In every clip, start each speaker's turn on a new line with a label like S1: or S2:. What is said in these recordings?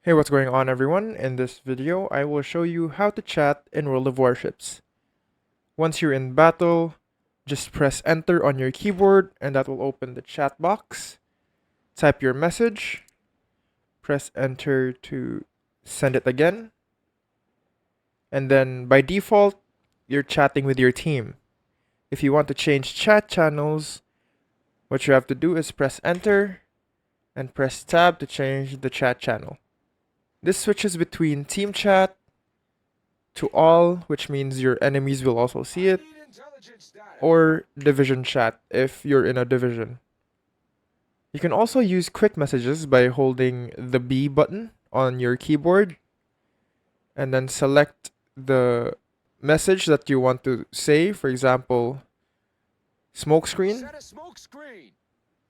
S1: Hey, what's going on everyone? In this video, I will show you how to chat in World of Warships. Once you're in battle, just press enter on your keyboard and that will open the chat box. Type your message, press enter to send it again, and then by default, you're chatting with your team. If you want to change chat channels, what you have to do is press enter and press tab to change the chat channel. This switches between team chat to all, which means your enemies will also see it, or division chat if you're in a division. You can also use quick messages by holding the B button on your keyboard and then select the message that you want to say, for example, smoke screen.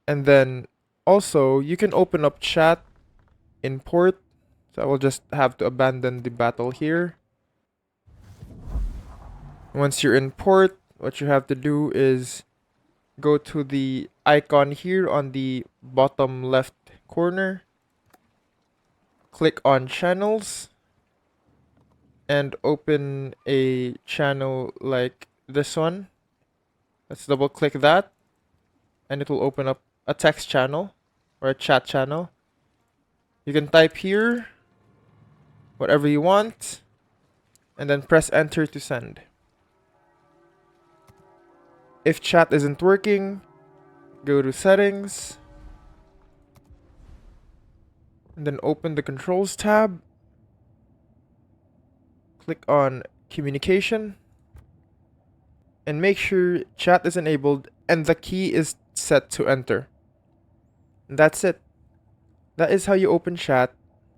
S1: And then also you can open up chat in port. So I will just have to abandon the battle here. Once you're in port, what you have to do is go to the icon here on the bottom left corner, click on channels, and open a channel like this one. Let's double click that, and it will open up a text channel or a chat channel. You can type here whatever you want, and then press enter to send. If chat isn't working, go to settings, and then open the controls tab. Click on communication and make sure chat is enabled and the key is set to enter. And that's it. That is how you open chat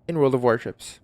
S1: in World of Warships.